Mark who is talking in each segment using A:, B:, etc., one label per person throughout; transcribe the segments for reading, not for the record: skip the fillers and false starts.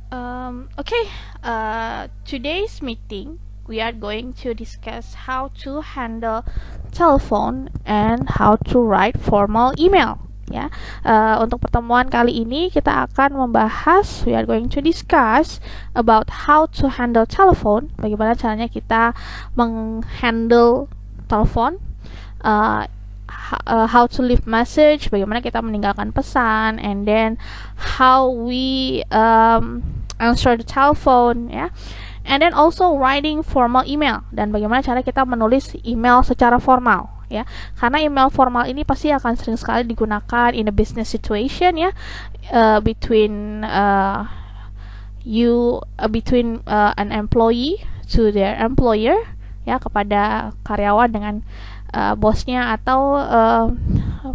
A: Okay, today's meeting we are going to discuss how to handle telephone and how to write formal email. Ya, untuk pertemuan kali ini kita akan membahas, we are going to discuss about how to handle telephone, bagaimana caranya kita menghandle telepon, how to leave message, bagaimana kita meninggalkan pesan, and then how we answer the telephone, ya. And then also writing formal email, dan bagaimana cara kita menulis email secara formal, ya. Karena email formal ini pasti akan sering sekali digunakan in a business situation, ya, between an employee to their employer, ya, kepada karyawan dengan bosnya, atau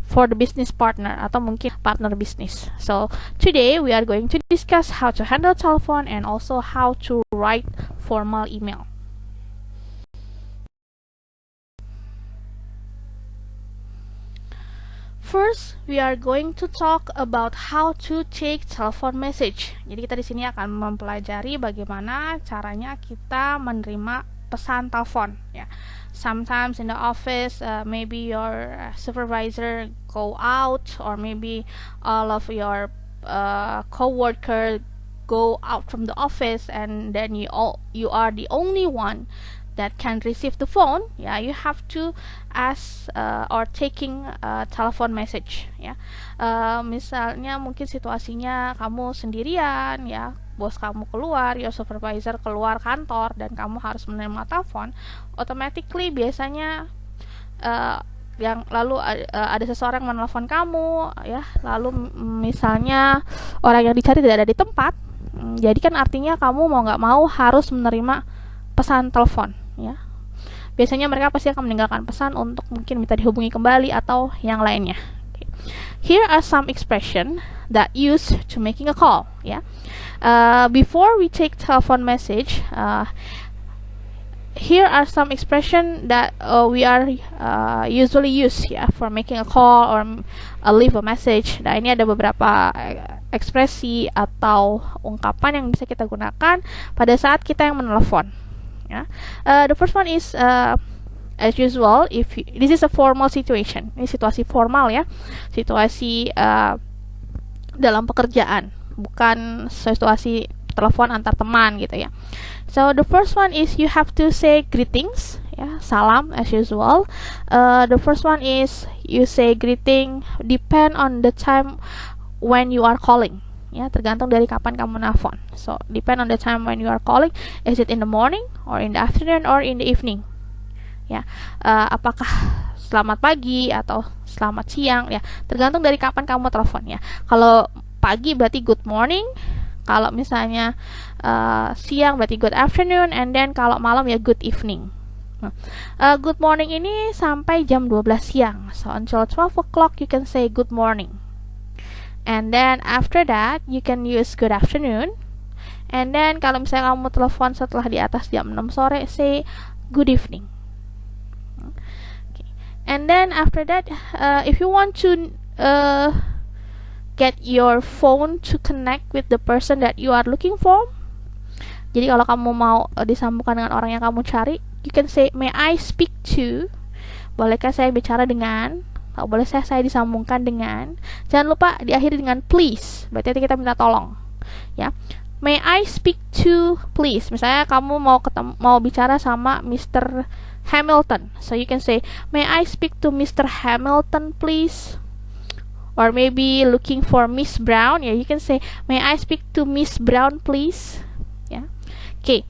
A: for the business partner, atau mungkin partner bisnis. So today we are going to discuss how to handle telephone and also how to write formal email. First, we are going to talk about how to take telephone message. Jadi kita di sini akan mempelajari bagaimana caranya kita menerima pesan telepon, ya. Sometimes in the office, maybe your supervisor go out, or maybe all of your co-worker go out from the office, and then you are the only one that can receive the phone. Yeah, you have to ask or taking telephone message, ya. Misalnya mungkin situasinya kamu sendirian, ya, bos kamu keluar, your supervisor keluar kantor, dan kamu harus menerima telepon. Automatically biasanya yang lalu ada seseorang menelpon kamu, ya, lalu misalnya orang yang dicari tidak ada di tempat, jadi kan artinya kamu mau nggak mau harus menerima pesan telepon, ya. Biasanya mereka pasti akan meninggalkan pesan untuk mungkin minta dihubungi kembali atau yang lainnya. Okay. Here are some expression that used to making a call, ya. Before we take telephone message, here are some expression that we are usually use, ya, for making a call or leave a message. Nah, ini ada beberapa ekspresi atau ungkapan yang bisa kita gunakan pada saat kita yang menelepon, ya. The first one is as usual, this is a formal situation. Ini situasi formal, ya, situasi dalam pekerjaan, bukan situasi telepon antar teman gitu, ya. So the first one is you have to say greetings, ya, salam as usual. The first one is you say greeting depend on the time when you are calling, ya, tergantung dari kapan kamu nelfon. So depend on the time when you are calling, is it in the morning or in the afternoon or in the evening, ya. Apakah selamat pagi atau selamat siang, ya, tergantung dari kapan kamu telepon, ya. Kalau pagi berarti good morning, kalau misalnya siang berarti good afternoon, and then kalau malam ya good evening. Good morning ini sampai jam 12 siang. So until 12 o'clock you can say good morning. And then after that you can use good afternoon. And then kalau misalnya kamu telepon setelah di atas jam 6 sore, say good evening. Okay. And then after that, if you want to get your phone to connect with the person that you are looking for, jadi kalau kamu mau disambungkan dengan orang yang kamu cari, you can say may I speak to, bolehkah saya bicara dengan, kalau boleh saya disambungkan dengan, jangan lupa diakhiri dengan please, berarti kita minta tolong, ya. May I speak to please, misalnya kamu mau bicara sama Mr. Hamilton, so you can say may I speak to Mr. Hamilton please. Or maybe looking for Miss Brown, ya, you can say may I speak to Miss Brown please, ya. Okay.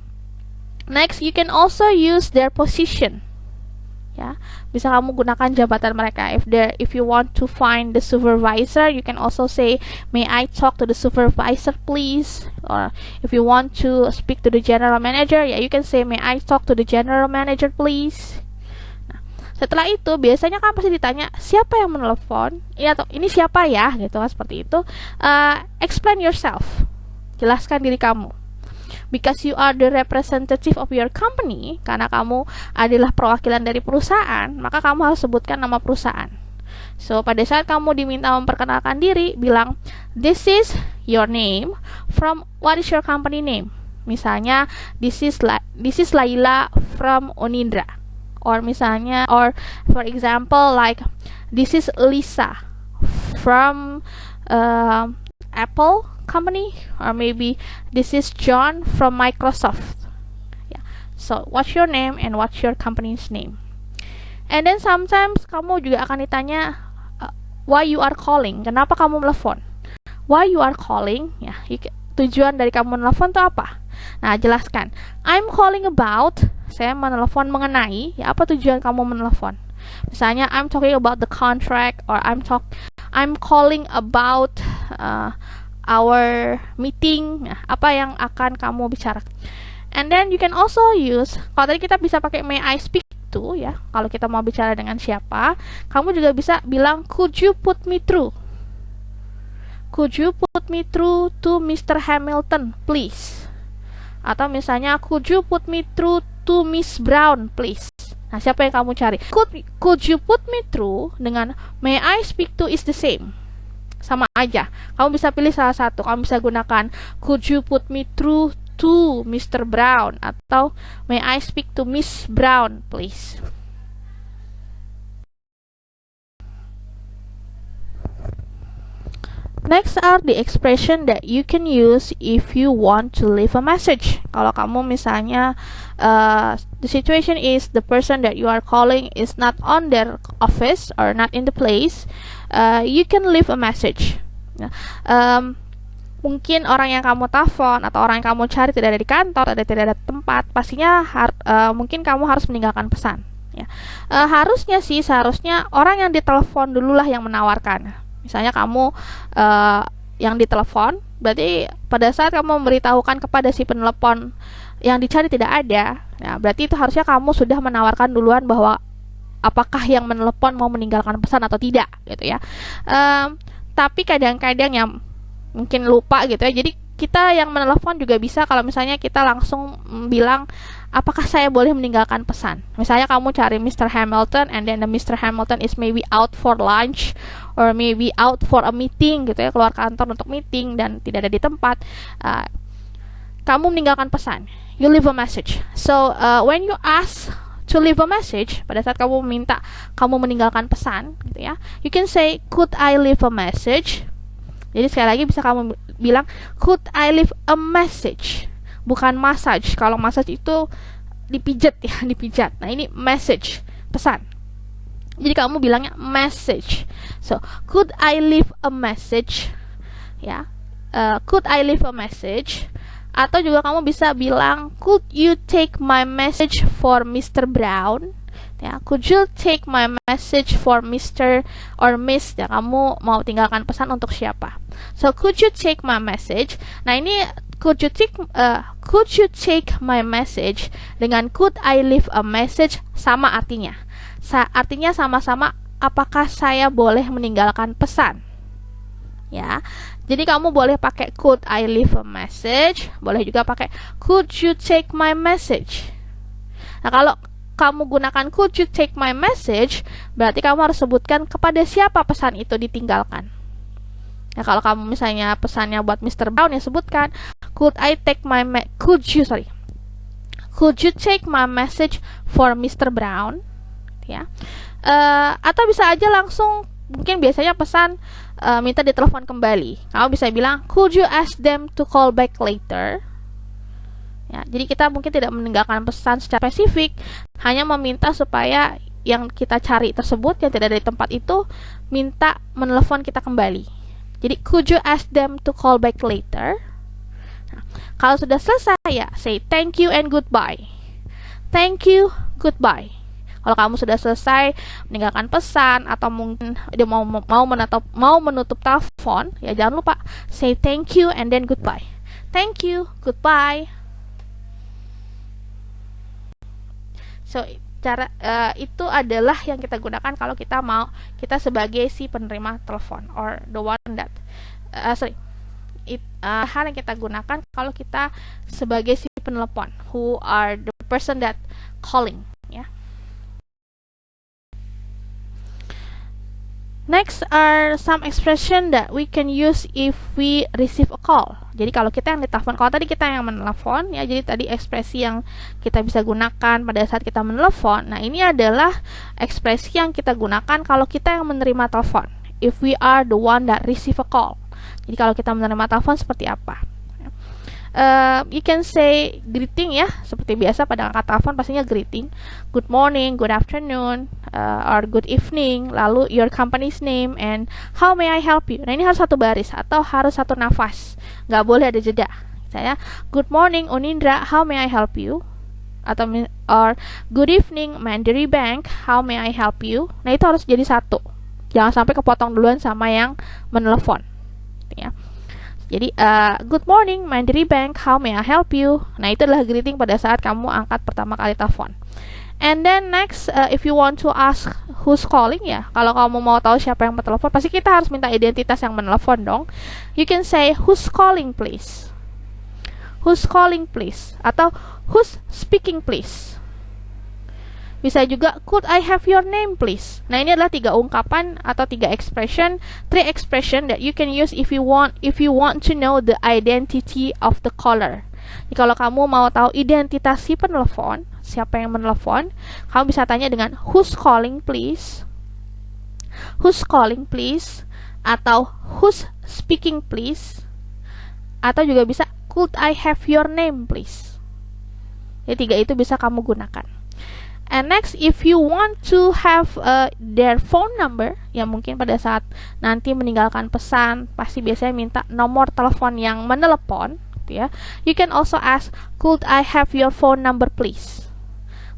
A: Next, you can also use their position, ya. Bisa kamu gunakan jabatan mereka. If you want to find the supervisor, you can also say may I talk to the supervisor please. Or if you want to speak to the general manager, ya, you can say may I talk to the general manager please. Setelah itu biasanya kan pasti ditanya siapa yang menelepon, ya, atau ini siapa ya, gitu kan, seperti itu. Explain yourself, jelaskan diri kamu. Because you are the representative of your company, karena kamu adalah perwakilan dari perusahaan, maka kamu harus sebutkan nama perusahaan. So pada saat kamu diminta memperkenalkan diri, bilang this is your name from what is your company name. Misalnya this is Laila from Onindra, or misalnya, or for example like this is Lisa from Apple company, or maybe this is John from Microsoft. Yeah. So what's your name and what's your company's name. And then sometimes kamu juga akan ditanya why you are calling, kenapa kamu telepon. Why you are calling, ya, tujuan dari kamu menelpon itu apa? Nah, jelaskan. I'm calling about, saya menelpon mengenai, ya, apa tujuan kamu menelpon? Misalnya I'm talking about the contract, or I'm calling about our meeting. Nah, apa yang akan kamu bicarakan? And then you can also use, kalau tadi kita bisa pakai may I speak to, ya, kalau kita mau bicara dengan siapa, kamu juga bisa bilang could you put me through? Could you put me through to Mr. Hamilton, please? Atau misalnya could you put me through to Miss Brown, please? Nah, siapa yang kamu cari? Could you put me through dengan may I speak to is the same. Sama aja. Kamu bisa pilih salah satu. Kamu bisa gunakan could you put me through to Mr. Brown, atau may I speak to Miss Brown, please? Next are the expression that you can use if you want to leave a message. Kalau kamu misalnya the situation is the person that you are calling is not on their office or not in the place, you can leave a message. Mungkin orang yang kamu telepon atau orang yang kamu cari tidak ada di kantor, tidak ada tempat, pastinya mungkin kamu harus meninggalkan pesan. Ya. Seharusnya orang yang ditelepon dululah yang menawarkan. Misalnya kamu yang ditelepon, berarti pada saat kamu memberitahukan kepada si penelepon yang dicari tidak ada, ya, berarti itu harusnya kamu sudah menawarkan duluan bahwa apakah yang menelepon mau meninggalkan pesan atau tidak, gitu ya. Tapi kadang-kadang yang mungkin lupa gitu ya, jadi kita yang menelepon juga bisa kalau misalnya kita langsung bilang apakah saya boleh meninggalkan pesan. Misalnya kamu cari Mr. Hamilton, and then the Mr. Hamilton is maybe out for lunch or maybe out for a meeting gitu ya, keluar kantor untuk meeting dan tidak ada di tempat. Kamu meninggalkan pesan, you leave a message. So when you ask to leave a message, pada saat kamu minta kamu meninggalkan pesan gitu ya, you can say could I leave a message. Jadi sekali lagi bisa kamu bilang could I leave a message, bukan massage. Kalau massage itu dipijat ya, dipijat. Nah, ini message, pesan. Jadi kamu bilangnya message. So, could I leave a message? Ya. Could I leave a message? Atau juga kamu bisa bilang could you take my message for Mr. Brown? Ya, could you take my message for Mr. or Miss? Ya, kamu mau tinggalkan pesan untuk siapa? So, could you take my message? Nah, ini could you take my message dengan could I leave a message sama artinya. Artinya sama-sama apakah saya boleh meninggalkan pesan? Ya. Jadi kamu boleh pakai could I leave a message, boleh juga pakai could you take my message. Nah, kalau kamu gunakan could you take my message, berarti kamu harus sebutkan kepada siapa pesan itu ditinggalkan. Nah, kalau kamu misalnya pesannya buat Mr. Brown, ya sebutkan could you take my message for Mr. Brown, ya. Atau bisa aja langsung, mungkin biasanya pesan minta ditelepon kembali. Kamu bisa bilang could you ask them to call back later. Ya, jadi kita mungkin tidak meninggalkan pesan secara spesifik, hanya meminta supaya yang kita cari tersebut yang tidak ada di tempat itu minta menelepon kita kembali. Jadi could you ask them to call back later. Nah, kalau sudah selesai ya say thank you and goodbye. Thank you, goodbye. Kalau kamu sudah selesai meninggalkan pesan atau mungkin dia mau menutup telepon, ya jangan lupa say thank you and then goodbye. Thank you, goodbye. So, itu adalah yang kita gunakan kalau kita sebagai si penerima telepon, or the one that hal yang kita gunakan kalau kita sebagai si penelepon, who are the person that calling, ya. Next are some expression that we can use if we receive a call. Jadi kalau kita yang ditelepon, kalau tadi kita yang menelepon ya, jadi tadi ekspresi yang kita bisa gunakan pada saat kita menelepon. Nah, ini adalah ekspresi yang kita gunakan kalau kita yang menerima telepon. If we are the one that receive a call. Jadi kalau kita menerima telepon seperti apa? You can say greeting ya, seperti biasa pada angkat telepon pastinya greeting, good morning, good afternoon, or good evening, lalu your company's name and how may I help you. Nah, ini harus satu baris atau harus satu nafas, nggak boleh ada jeda. Saya good morning Unindra, how may I help you, atau or good evening Mandiri Bank, how may I help you. Nah, itu harus jadi satu, jangan sampai kepotong duluan sama yang menelepon ya. Jadi, good morning Mandiri Bank, how may I help you? Nah, itu adalah greeting pada saat kamu angkat pertama kali telepon. And then next, if you want to ask who's calling ya, kalau kamu mau tahu siapa yang menelpon, pasti kita harus minta identitas yang menelpon dong. You can say who's calling please, who's calling please, atau who's speaking please. Bisa juga, could I have your name please? Nah, ini adalah 3 ungkapan atau 3 expression, 3 expression that you can use if you want to know the identity of the caller. Jadi kalau kamu mau tahu identitas si penelpon, siapa yang menelepon, kamu bisa tanya dengan who's calling please, who's calling please, atau who's speaking please, atau juga bisa could I have your name please. Jadi 3 itu bisa kamu gunakan. And next, if you want to have their phone number, ya mungkin pada saat nanti meninggalkan pesan, pasti biasanya minta nomor telepon yang menelepon, gitu ya. You can also ask, could I have your phone number please?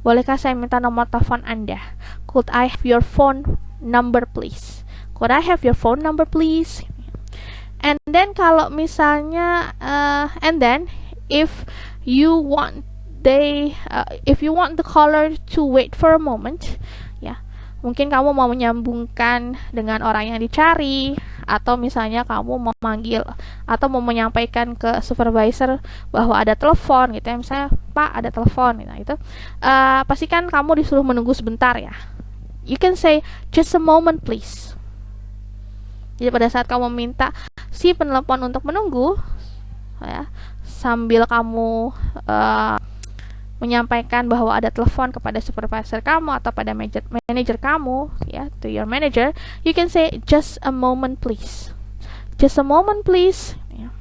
A: Bolehkah saya minta nomor telepon Anda? Could I have your phone number please? Could I have your phone number please? And then kalau misalnya, and then if you want if you want the caller to wait for a moment, ya, mungkin kamu mau menyambungkan dengan orang yang dicari, atau misalnya kamu mau manggil atau mau menyampaikan ke supervisor bahwa ada telepon, gitu ya, misalnya Pak ada telepon, nah itu pastikan kamu disuruh menunggu sebentar ya. You can say just a moment please. Jadi pada saat kamu minta si penelepon untuk menunggu, ya, sambil kamu menyampaikan bahwa ada telepon kepada supervisor kamu atau pada manager kamu, ya, to your manager, you can say just a moment please, just a moment please, ya.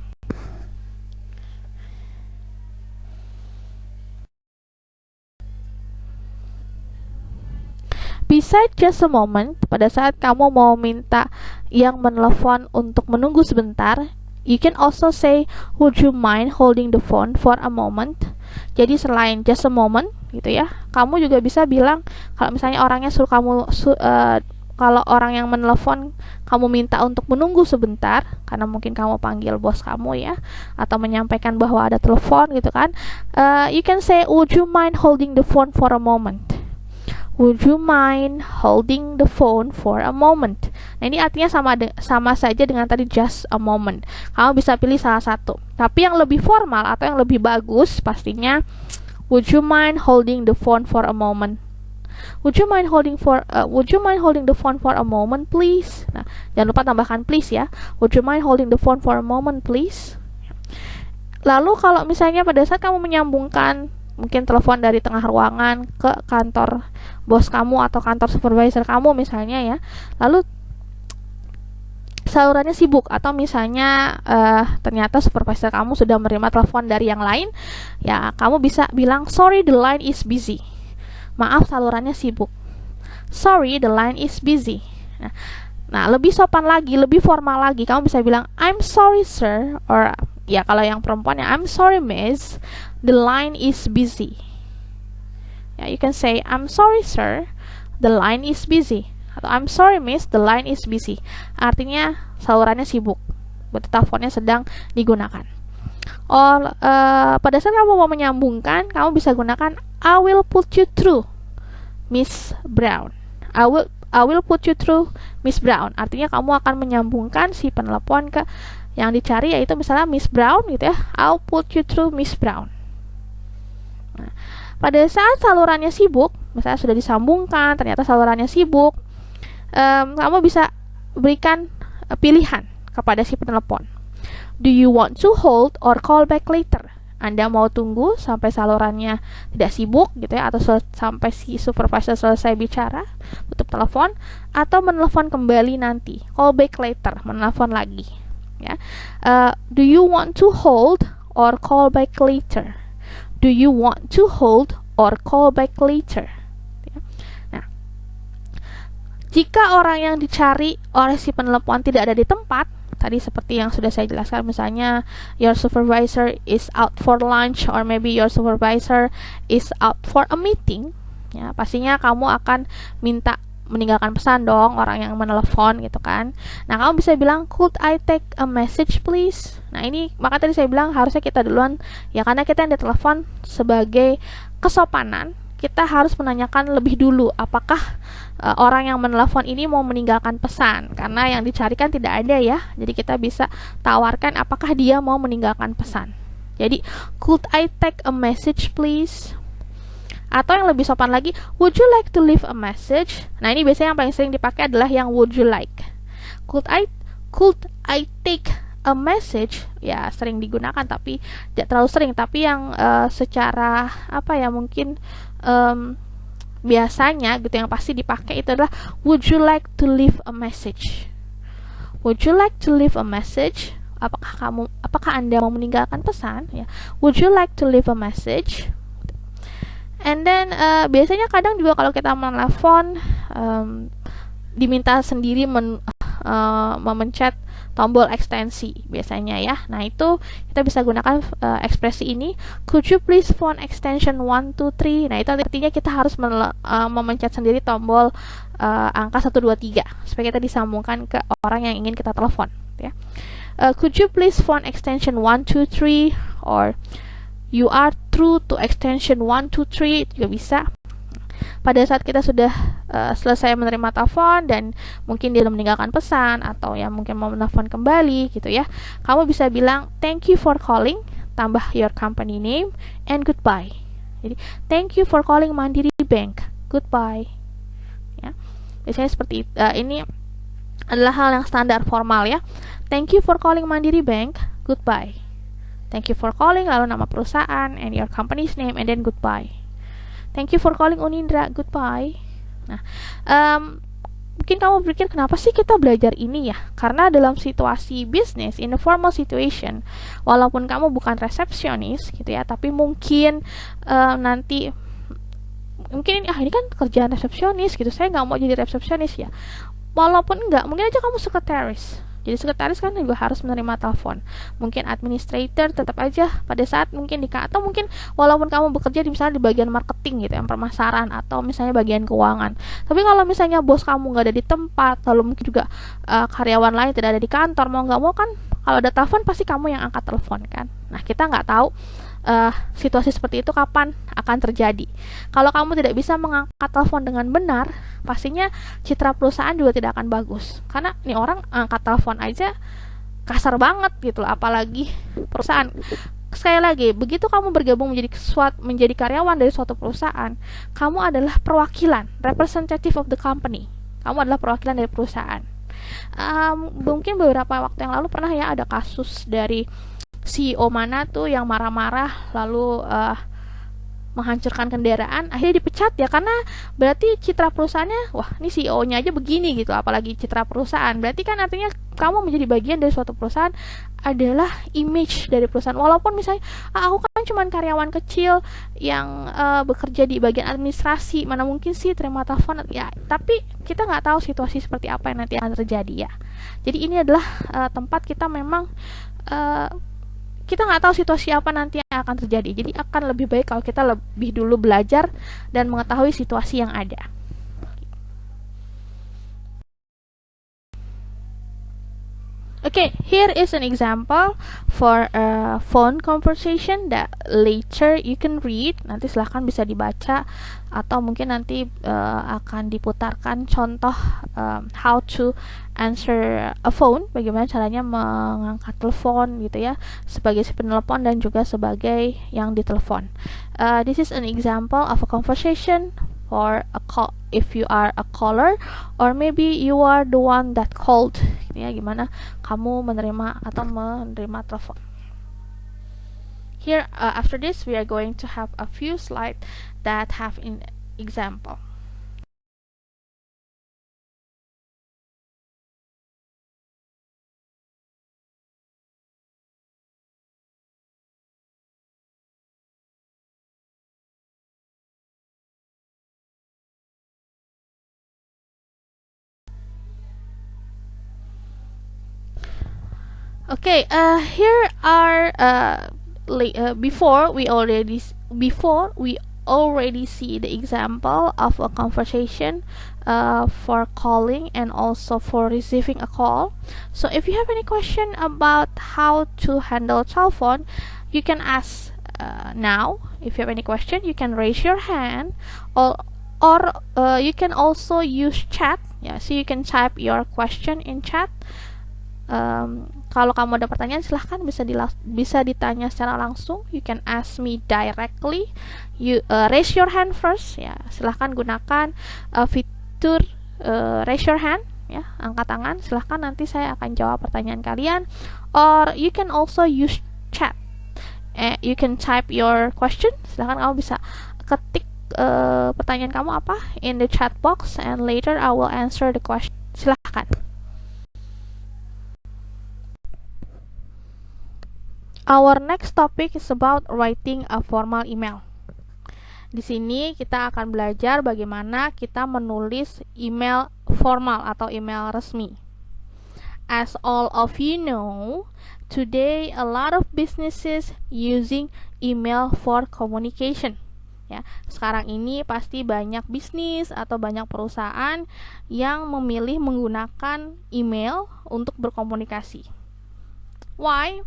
A: Beside just a moment, pada saat kamu mau minta yang menelepon untuk menunggu sebentar, you can also say would you mind holding the phone for a moment. Jadi selain just a moment gitu ya, kamu juga bisa bilang kalau misalnya orangnya suruh kamu kalau orang yang menelepon kamu minta untuk menunggu sebentar karena mungkin kamu panggil bos kamu ya, atau menyampaikan bahwa ada telepon gitu kan, you can say would you mind holding the phone for a moment. Would you mind holding the phone for a moment? Nah, ini artinya sama saja dengan tadi just a moment. Kamu bisa pilih salah satu. Tapi yang lebih formal atau yang lebih bagus pastinya would you mind holding the phone for a moment? Would you mind holding the phone for a moment please? Nah, jangan lupa tambahkan please ya. Would you mind holding the phone for a moment please? Lalu kalau misalnya pada saat kamu menyambungkan mungkin telepon dari tengah ruangan ke kantor bos kamu atau kantor supervisor kamu misalnya ya, lalu salurannya sibuk atau misalnya ternyata supervisor kamu sudah menerima telepon dari yang lain, ya kamu bisa bilang sorry the line is busy, maaf salurannya sibuk, sorry the line is busy. Nah, lebih sopan lagi, lebih formal lagi, kamu bisa bilang I'm sorry sir, or ya kalau yang perempuan ya I'm sorry miss, the line is busy. Ya, you can say I'm sorry sir, the line is busy, atau I'm sorry miss, the line is busy. Artinya salurannya sibuk, berarti teleponnya sedang digunakan. Pada saat kamu mau menyambungkan, kamu bisa gunakan I will put you through Miss Brown. I will put you through Miss Brown. Artinya kamu akan menyambungkan si penelepon ke yang dicari, yaitu misalnya Miss Brown gitu ya. I'll put you through Miss Brown. Nah, pada saat salurannya sibuk, misalnya sudah disambungkan, ternyata salurannya sibuk, kamu bisa berikan pilihan kepada si penelepon. Do you want to hold or call back later? Anda mau tunggu sampai salurannya tidak sibuk gitu ya, atau sampai si supervisor selesai bicara, tutup telepon, atau menelpon kembali nanti, call back later, menelpon lagi ya. Do you want to hold or call back later? Do you want to hold or call back later? Ya. Nah, jika orang yang dicari oleh si penelepon tidak ada di tempat, tadi seperti yang sudah saya jelaskan, misalnya your supervisor is out for lunch, or maybe your supervisor is out for a meeting, ya pastinya kamu akan minta meninggalkan pesan dong, orang yang menelepon gitu kan. Nah, kamu bisa bilang, could I take a message please? Nah, ini maka tadi saya bilang harusnya kita duluan ya, karena kita yang ditelepon, sebagai kesopanan kita harus menanyakan lebih dulu apakah orang yang menelepon ini mau meninggalkan pesan, karena yang dicarikan tidak ada ya. Jadi kita bisa tawarkan apakah dia mau meninggalkan pesan. Jadi could I take a message please? Atau yang lebih sopan lagi, would you like to leave a message? Nah, ini biasanya yang paling sering dipakai adalah yang would you like. Could I take a message? Ya sering digunakan tapi tidak terlalu sering. Tapi yang secara apa ya, mungkin biasanya gitu yang pasti dipakai itu adalah would you like to leave a message? Would you like to leave a message? Apakah Anda mau meninggalkan pesan? Ya. Would you like to leave a message? And then biasanya kadang juga kalau kita menelepon diminta sendiri memencet tombol ekstensi biasanya ya. Nah, itu kita bisa gunakan ekspresi ini, could you please phone extension 123. Nah, itu artinya kita harus memencet sendiri tombol angka 123 supaya kita disambungkan ke orang yang ingin kita telepon ya. Could you please phone extension 123, or you are through to extension 123, juga bisa. Pada saat kita sudah selesai menerima telepon dan mungkin dia meninggalkan pesan atau ya mungkin mau menelpon kembali gitu ya, kamu bisa bilang thank you for calling, tambah your company name, and goodbye. Jadi thank you for calling Mandiri Bank, goodbye ya. Biasanya seperti ini adalah hal yang standar formal ya. Thank you for calling Mandiri Bank, goodbye. Thank you for calling, lalu nama perusahaan and your company's name, and then goodbye. Thank you for calling Unindra, goodbye. Nah, mungkin kamu berpikir kenapa sih kita belajar ini ya? Karena dalam situasi bisnis, in a formal situation, walaupun kamu bukan resepsionis gitu ya, tapi mungkin nanti mungkin ini kan kerjaan resepsionis gitu, saya nggak mau jadi resepsionis ya. Walaupun enggak, mungkin aja kamu sekretaris. Jadi sekretaris kan juga harus menerima telepon. Mungkin administrator tetap aja pada saat mungkin atau mungkin walaupun kamu bekerja di misalnya di bagian marketing gitu, yang pemasaran atau misalnya bagian keuangan. Tapi kalau misalnya bos kamu nggak ada di tempat, lalu mungkin juga karyawan lain tidak ada di kantor, mau nggak mau kan kalau ada telepon pasti kamu yang angkat telepon kan. Nah, kita nggak tahu situasi seperti itu kapan akan terjadi. Kalau kamu tidak bisa mengangkat telepon dengan benar, pastinya citra perusahaan juga tidak akan bagus. Karena nih orang angkat telepon aja kasar banget gitu loh, apalagi perusahaan. Sekali lagi, begitu kamu bergabung menjadi karyawan dari suatu perusahaan, kamu adalah perwakilan, representative of the company. Kamu adalah perwakilan dari perusahaan. Mungkin beberapa waktu yang lalu pernah ya ada kasus dari CEO mana tuh yang marah-marah lalu menghancurkan kendaraan, akhirnya dipecat ya, karena berarti citra perusahaannya, wah ini CEO-nya aja begini gitu, apalagi citra perusahaan. Berarti kan artinya kamu menjadi bagian dari suatu perusahaan adalah image dari perusahaan. Walaupun misalnya aku kan cuma karyawan kecil yang bekerja di bagian administrasi, mana mungkin sih terima telepon ya, tapi kita nggak tahu situasi seperti apa yang nanti akan terjadi ya. Jadi ini adalah tempat kita memang kita nggak tahu situasi apa nanti yang akan terjadi. Jadi akan lebih baik kalau kita lebih dulu belajar dan mengetahui situasi yang ada. Okay, here is an example for a phone conversation that later you can read. Nanti silahkan bisa dibaca atau mungkin nanti akan diputarkan contoh how to answer a phone, bagaimana caranya mengangkat telepon gitu ya, sebagai si penelepon dan juga sebagai yang ditelepon. This is an example of a conversation for a call, if you are a caller, or maybe you are the one that called. Ya, gimana kamu menerima atau menerima telepon. Here, after this, we are going to have a few slides that have an example. Okay, here are before we already see the example of a conversation for calling and also for receiving a call. So if you have any question about how to handle telephone, you can ask now. If you have any question, you can raise your hand, or you can also use chat. Yeah, so you can type your question in chat. Kalau kamu ada pertanyaan, silahkan bisa ditanya secara langsung. You can ask me directly. You raise your hand first, ya. Silahkan gunakan fitur raise your hand, ya, angkat tangan. Silahkan, nanti saya akan jawab pertanyaan kalian. Or you can also use chat. You can type your question. Silahkan kamu bisa ketik pertanyaan kamu apa in the chat box, and later I will answer the question. Silahkan. Our next topic is about writing a formal email. Di sini kita akan belajar bagaimana kita menulis email formal atau email resmi. As all of you know, today a lot of businesses using email for communication. Ya, sekarang ini pasti banyak bisnis atau banyak perusahaan yang memilih menggunakan email untuk berkomunikasi. Why?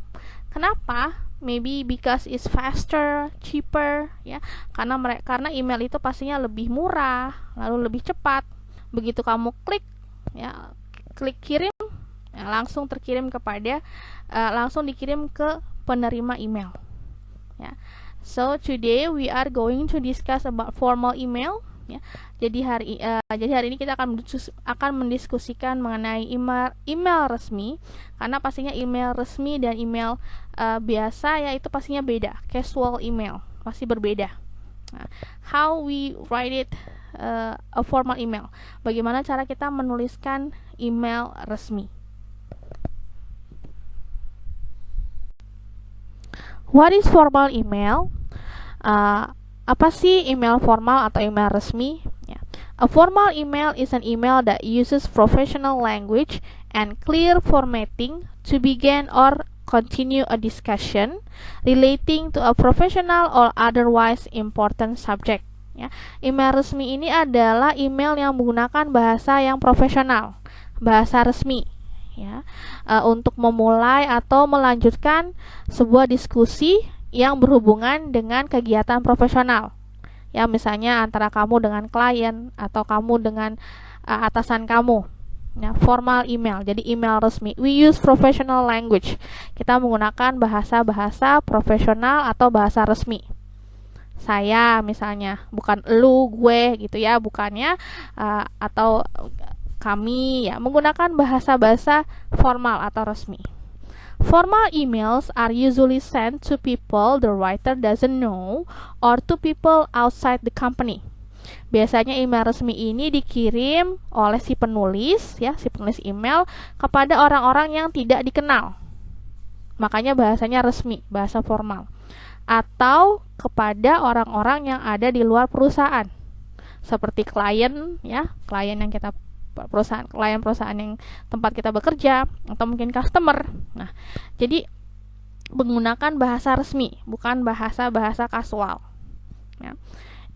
A: Kenapa? Maybe because it's faster, cheaper, ya. Karena email itu pastinya lebih murah, lalu lebih cepat. Begitu kamu klik kirim, ya, langsung terkirim langsung dikirim ke penerima email. Ya. So today we are going to discuss about formal email. Ya. Jadi hari ini kita akan mendiskusikan mengenai email resmi, karena pastinya email resmi dan email biasa, ya, itu pastinya beda. Casual email pasti berbeda. Nah, how we write it a formal email? Bagaimana cara kita menuliskan email resmi? What is formal email? Apa sih email formal atau email resmi? Ya. A formal email is an email that uses professional language and clear formatting to begin or continue a discussion relating to a professional or otherwise important subject. Ya. Email resmi ini adalah email yang menggunakan bahasa yang profesional, bahasa resmi, ya, untuk memulai atau melanjutkan sebuah diskusi yang berhubungan dengan kegiatan profesional, ya, misalnya antara kamu dengan klien atau kamu dengan atasan kamu, ya, formal email. Jadi email resmi, we use professional language, kita menggunakan bahasa profesional atau bahasa resmi. Saya misalnya, bukan lu, gue, gitu ya, bukannya atau kami, ya, menggunakan bahasa formal atau resmi. Formal emails are usually sent to people the writer doesn't know or to people outside the company. Biasanya email resmi ini dikirim oleh si penulis email kepada orang-orang yang tidak dikenal. Makanya bahasanya resmi, bahasa formal. Atau kepada orang-orang yang ada di luar perusahaan. Seperti klien, ya, klien yang kita perusahaan yang tempat kita bekerja, atau mungkin customer. Nah, jadi menggunakan bahasa resmi, bukan bahasa kasual. Ya.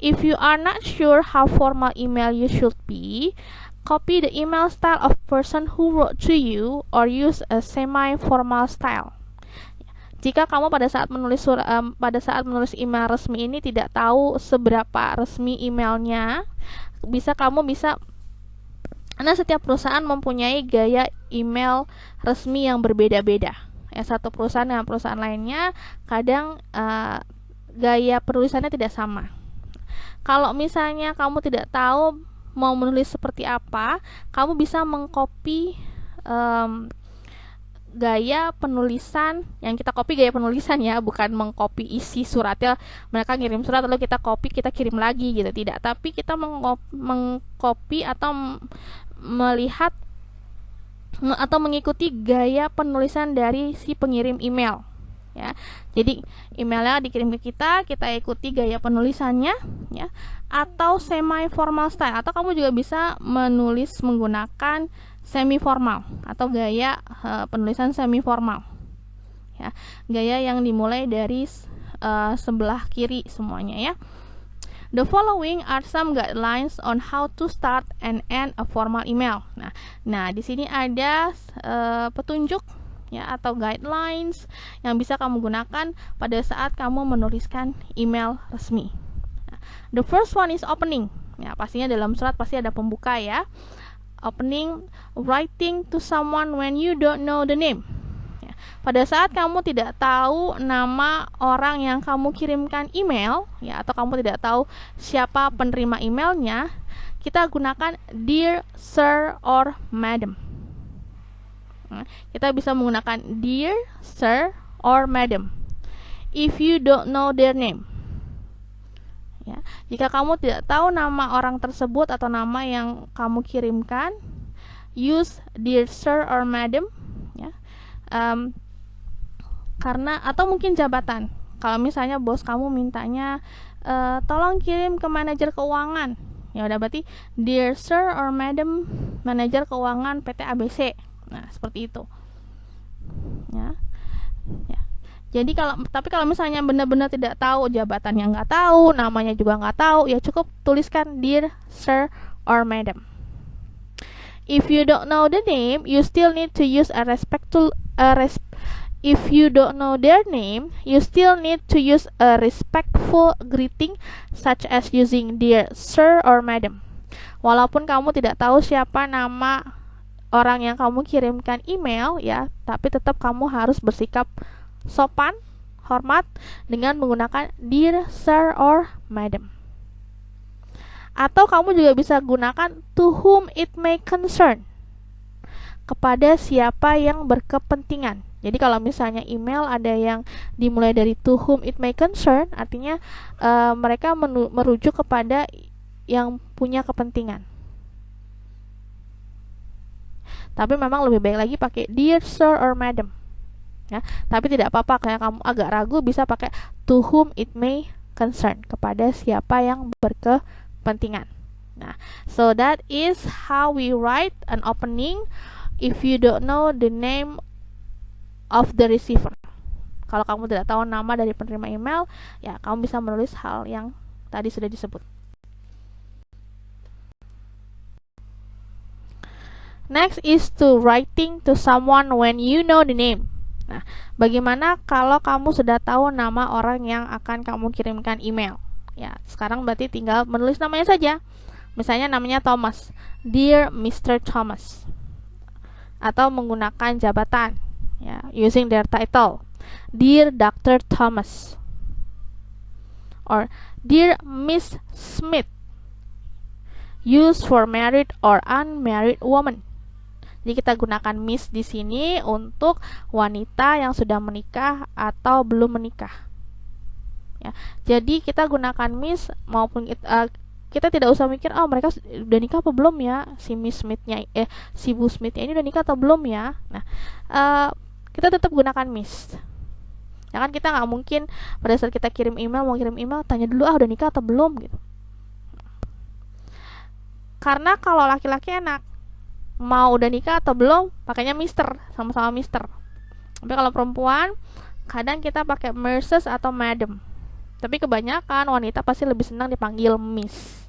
A: If you are not sure how formal email you should be, copy the email style of person who wrote to you or use a semi-formal style. Jika kamu pada saat menulis email resmi ini tidak tahu seberapa resmi emailnya, karena setiap perusahaan mempunyai gaya email resmi yang berbeda-beda. Ya, satu perusahaan dengan perusahaan lainnya kadang gaya penulisannya tidak sama. Kalau misalnya kamu tidak tahu mau menulis seperti apa, kamu bisa mengcopy gaya penulisan yang kita copy, gaya penulisan ya, bukan mengcopy isi suratnya. Mereka ngirim surat lalu kita copy, kita kirim lagi gitu, tidak. Tapi kita mengcopy atau melihat atau mengikuti gaya penulisan dari si pengirim email ya. Jadi emailnya dikirim ke kita ikuti gaya penulisannya ya, atau semi formal style, atau kamu juga bisa menulis menggunakan semi formal atau gaya penulisan semi formal ya, gaya yang dimulai dari sebelah kiri semuanya ya. The following are some guidelines on how to start and end a formal email. Nah di sini ada petunjuk ya atau guidelines yang bisa kamu gunakan pada saat kamu menuliskan email resmi. The first one is opening. Ya, pastinya dalam surat pasti ada pembuka ya. Opening, writing to someone when you don't know the name. Ya, pada saat kamu tidak tahu nama orang yang kamu kirimkan email ya, atau kamu tidak tahu siapa penerima emailnya, kita gunakan dear sir or madam. Nah, kita bisa menggunakan dear sir or madam if you don't know their name. Ya, jika kamu tidak tahu nama orang tersebut atau nama yang kamu kirimkan, use dear sir or madam ya. Karena atau mungkin jabatan. Kalau misalnya bos kamu mintanya tolong kirim ke manajer keuangan, ya udah berarti dear sir or madam manajer keuangan PT ABC. Nah seperti itu ya. Jadi kalau misalnya benar-benar tidak tahu, jabatannya nggak tahu, namanya juga nggak tahu, ya cukup tuliskan dear sir or madam. If you don't know the name, you still need to use if you don't know their name, you still need to use a respectful greeting such as using dear sir or madam. Walaupun kamu tidak tahu siapa nama orang yang kamu kirimkan email ya, tapi tetap kamu harus bersikap sopan, hormat dengan menggunakan dear sir or madam. Atau kamu juga bisa gunakan to whom it may concern, kepada siapa yang berkepentingan. Jadi kalau misalnya email ada yang dimulai dari to whom it may concern, artinya mereka merujuk kepada yang punya kepentingan. Tapi memang lebih baik lagi pakai dear sir or madam. Ya, tapi tidak apa-apa, kayak kamu agak ragu bisa pakai to whom it may concern, kepada siapa yang berkepentingan. Nah, so that is how we write an opening if you don't know the name of the receiver. Kalau kamu tidak tahu nama dari penerima email, ya kamu bisa menulis hal yang tadi sudah disebut. Next is to writing to someone when you know the name. Nah, bagaimana kalau kamu sudah tahu nama orang yang akan kamu kirimkan email? Ya, sekarang berarti tinggal menulis namanya saja. Misalnya namanya Thomas, Dear Mr. Thomas. Atau menggunakan jabatan, ya, using their title, Dear Dr. Thomas. Or Dear Miss Smith. Use for married or unmarried woman. Jadi kita gunakan Miss di sini untuk wanita yang sudah menikah atau belum menikah. Ya, jadi kita gunakan Miss maupun kita tidak usah mikir mereka udah nikah apa belum ya, si Miss Smithnya si Bu Smithnya ini udah nikah atau belum ya. Nah kita tetap gunakan Miss. Ya kan, kita nggak mungkin pada saat kita mau kirim email tanya dulu udah nikah atau belum gitu. Karena kalau laki-laki enak, mau udah nikah atau belum pakainya Mister, sama-sama Mister. Tapi kalau perempuan kadang kita pakai Mrs. atau Madam. Tapi kebanyakan wanita pasti lebih senang dipanggil Miss.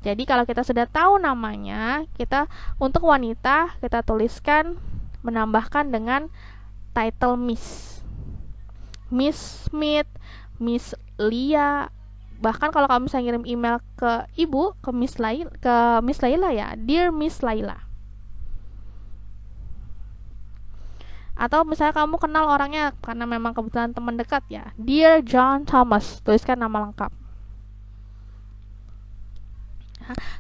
A: Jadi kalau kita sudah tahu namanya, kita untuk wanita kita tuliskan, menambahkan dengan title Miss. Miss Smith, Miss Lia. Bahkan kalau kamu bisa ngirim email ke ibu, ke Miss Laila ya, Dear Miss Laila. Atau misalnya kamu kenal orangnya karena memang kebetulan teman dekat ya, Dear John Thomas, tuliskan nama lengkap.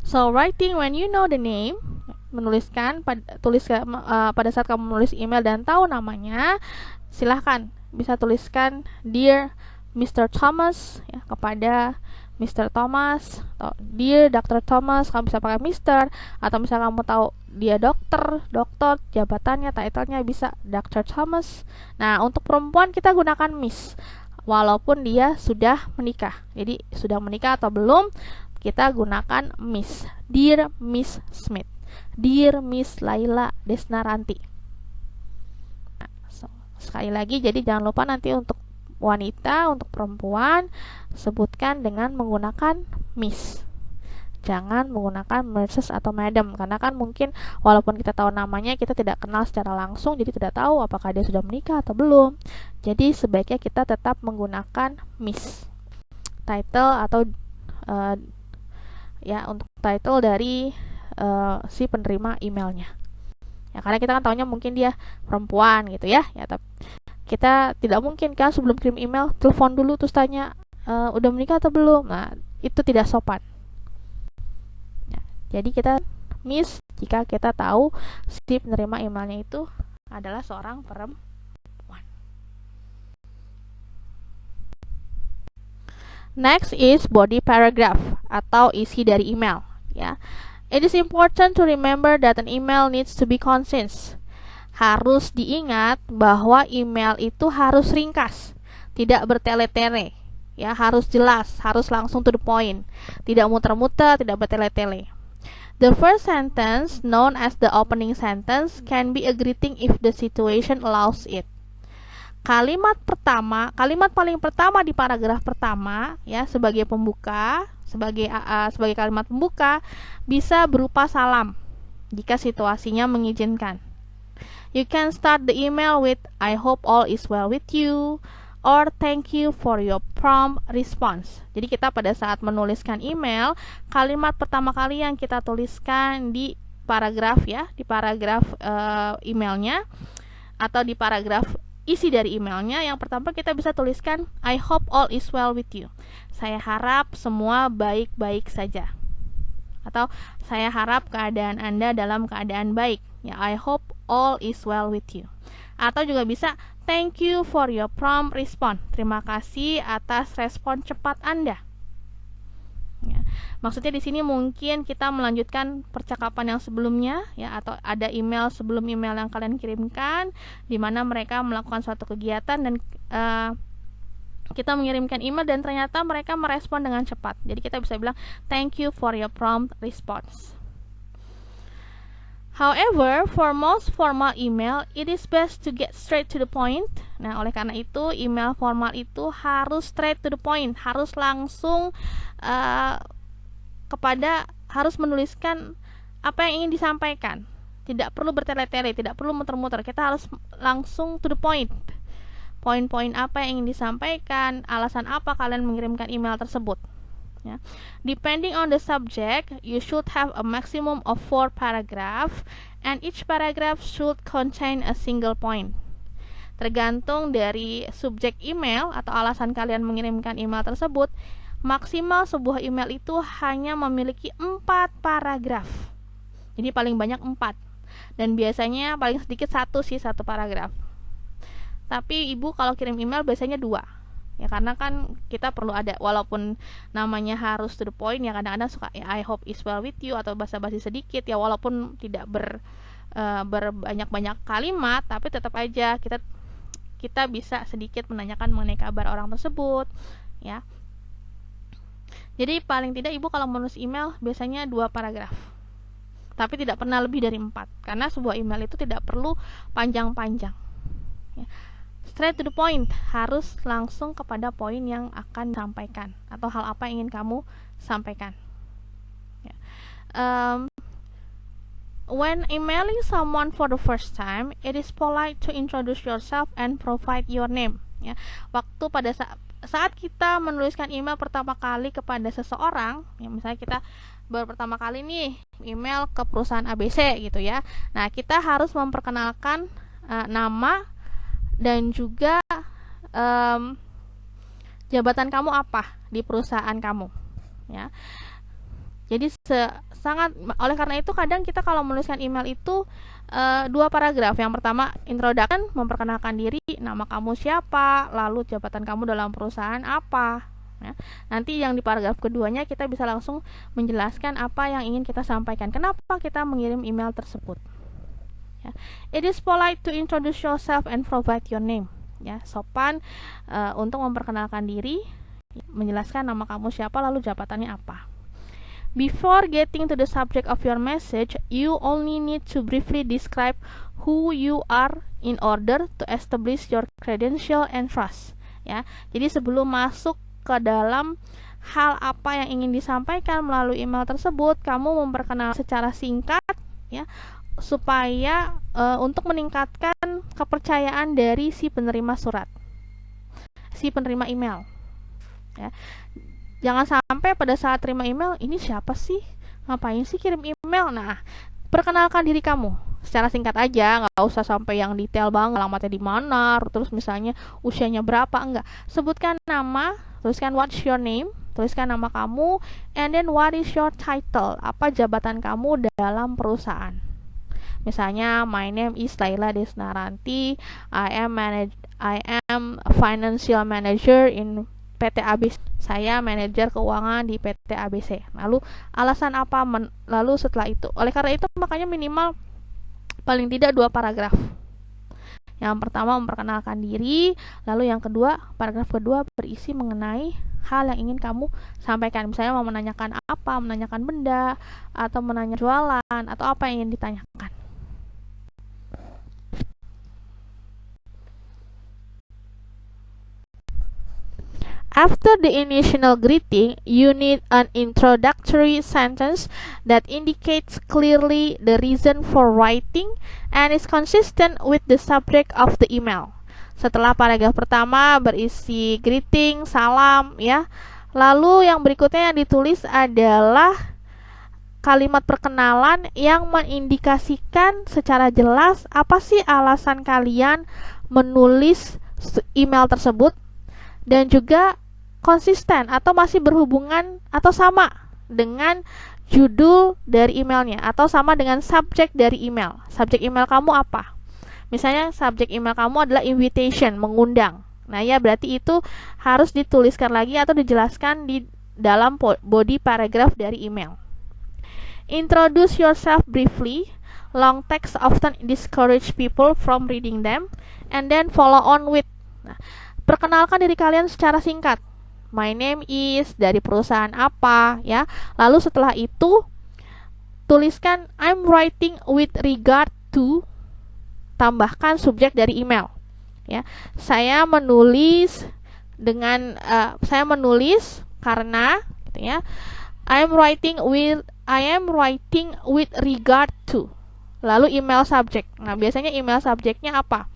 A: So writing when you know the name, menuliskan pada saat kamu menulis email dan tahu namanya, silahkan bisa tuliskan Dear Mr. Thomas, ya, kepada Mr. Thomas, atau Dear Dr. Thomas. Kamu bisa pakai Mr. atau misalnya kamu tahu dia dokter, jabatannya, title-nya bisa Dr. Thomas. Nah, untuk perempuan kita gunakan Miss walaupun dia sudah menikah. Jadi sudah menikah atau belum, kita gunakan Miss. Dear Miss Smith, Dear Miss Laila Desnaranti. Nah, sekali lagi, jadi jangan lupa nanti untuk wanita, untuk perempuan, sebutkan dengan menggunakan Miss. Jangan menggunakan Mrs. atau Madam, karena kan mungkin walaupun kita tahu namanya, kita tidak kenal secara langsung, jadi tidak tahu apakah dia sudah menikah atau belum. Jadi sebaiknya kita tetap menggunakan Miss. Title atau ya, untuk title dari si penerima emailnya. Ya, karena kita kan tahunya mungkin dia perempuan gitu ya. Ya, tapi kita tidak mungkin kan sebelum kirim email telepon dulu terus tanya udah menikah atau belum. Nah, itu tidak sopan. Ya, jadi kita Miss jika kita tahu si penerima emailnya itu adalah seorang perempuan. Next is body paragraph atau isi dari email, ya. It is important to remember that an email needs to be concise. Harus diingat bahwa email itu harus ringkas, tidak bertele-tele, ya, harus jelas, harus langsung to the point, tidak muter-muter, tidak bertele-tele. The first sentence, known as the opening sentence, can be a greeting if the situation allows it. Kalimat paling pertama di paragraf pertama, ya, sebagai pembuka, sebagai kalimat pembuka, bisa berupa salam jika situasinya mengizinkan. You can start the email with I hope all is well with you, or thank you for your prompt response. Jadi kita pada saat menuliskan email, kalimat pertama kali yang kita tuliskan di paragraf, ya, di paragraf emailnya atau di paragraf isi dari emailnya, yang pertama kita bisa tuliskan I hope all is well with you. Saya harap semua baik-baik saja. Atau saya harap keadaan Anda dalam keadaan baik. Ya, I hope all is well with you. Atau juga bisa thank you for your prompt response. Terima kasih atas respon cepat Anda. Ya, maksudnya di sini mungkin kita melanjutkan percakapan yang sebelumnya, ya, atau ada email sebelum email yang kalian kirimkan, di mana mereka melakukan suatu kegiatan dan kita mengirimkan email dan ternyata mereka merespon dengan cepat. Jadi kita bisa bilang thank you for your prompt response. However, for most formal email, it is best to get straight to the point. Nah, oleh karena itu, email formal itu harus straight to the point, harus langsung harus menuliskan apa yang ingin disampaikan. Tidak perlu bertele-tele, tidak perlu muter-muter. Kita harus langsung to the point. Poin-poin apa yang ingin disampaikan, alasan apa kalian mengirimkan email tersebut. Ya. Depending on the subject, you should have a maximum of 4 paragraphs, and each paragraph should contain a single point. Tergantung dari subjek email atau alasan kalian mengirimkan email tersebut, maksimal sebuah email itu hanya memiliki 4 paragraf. Jadi paling banyak 4. Dan biasanya paling sedikit 1 paragraf. Tapi ibu kalau kirim email biasanya 2. Ya, karena kan kita perlu ada, walaupun namanya harus to the point, ya kadang-kadang suka ya, I hope is well with you atau basa-basi sedikit, ya walaupun tidak berbanyak-banyak kalimat, tapi tetap aja kita bisa sedikit menanyakan mengenai kabar orang tersebut, ya. Jadi paling tidak ibu kalau menulis email biasanya 2 paragraf, tapi tidak pernah lebih dari 4, karena sebuah email itu tidak perlu panjang-panjang, ya. Straight to the point, harus langsung kepada poin yang akan disampaikan atau hal apa yang ingin kamu sampaikan, ya. When emailing someone for the first time, it is polite to introduce yourself and provide your name, ya. Waktu pada saat kita menuliskan email pertama kali kepada seseorang, ya, misalnya kita baru pertama kali nih email ke perusahaan ABC gitu ya. Nah, kita harus memperkenalkan nama dan juga jabatan kamu apa di perusahaan kamu, ya. Jadi sangat, oleh karena itu kadang kita kalau menuliskan email itu 2 paragraf. Yang pertama introduction, memperkenalkan diri, nama kamu siapa, lalu jabatan kamu dalam perusahaan apa. Ya. Nanti yang di paragraf keduanya kita bisa langsung menjelaskan apa yang ingin kita sampaikan, kenapa kita mengirim email tersebut. Ya. It is polite to introduce yourself and provide your name. Ya, sopan untuk memperkenalkan diri, menjelaskan nama kamu siapa, lalu jabatannya apa. Before getting to the subject of your message, you only need to briefly describe who you are in order to establish your credential and trust. Ya, jadi sebelum masuk ke dalam hal apa yang ingin disampaikan melalui email tersebut, kamu memperkenalkan secara singkat, ya, supaya untuk meningkatkan kepercayaan dari si penerima surat, si penerima email. Ya. Jangan sampai pada saat terima email, ini siapa sih? Ngapain sih kirim email? Nah, perkenalkan diri kamu secara singkat aja, nggak usah sampai yang detail banget, alamatnya di mana, terus misalnya usianya berapa, enggak. Sebutkan nama, tuliskan what's your name, tuliskan nama kamu, and then what is your title, apa jabatan kamu dalam perusahaan. Misalnya, my name is Laila Desnaranti, I am financial manager in PT ABC. Saya manajer keuangan di PT ABC. Lalu alasan apa? Lalu setelah itu, oleh karena itu makanya minimal paling tidak 2 paragraf. Yang pertama memperkenalkan diri, lalu yang kedua, paragraf kedua berisi mengenai hal yang ingin kamu sampaikan. Misalnya mau menanyakan apa, menanyakan benda, atau menanya jualan, atau apa yang ingin ditanyakan. After the initial greeting, you need an introductory sentence that indicates clearly the reason for writing and is consistent with the subject of the email. Setelah paragraf pertama berisi greeting, salam, ya. Lalu yang berikutnya yang ditulis adalah kalimat perkenalan yang mengindikasikan secara jelas apa sih alasan kalian menulis email tersebut, dan juga konsisten atau masih berhubungan atau sama dengan judul dari emailnya atau sama dengan subjek dari email. Subjek email kamu apa? Misalnya subjek email kamu adalah invitation, mengundang. Nah ya, berarti itu harus dituliskan lagi atau dijelaskan di dalam body paragraph dari email. Introduce yourself briefly. Long text often discourage people from reading them, and then follow on with. Nah, perkenalkan diri kalian secara singkat. My name is, dari perusahaan apa, ya. Lalu setelah itu tuliskan I'm writing with regard to, tambahkan subjek dari email, ya. Saya menulis karena, gitu ya. I am writing with regard to. Lalu email subject. Nah, biasanya email subjeknya apa?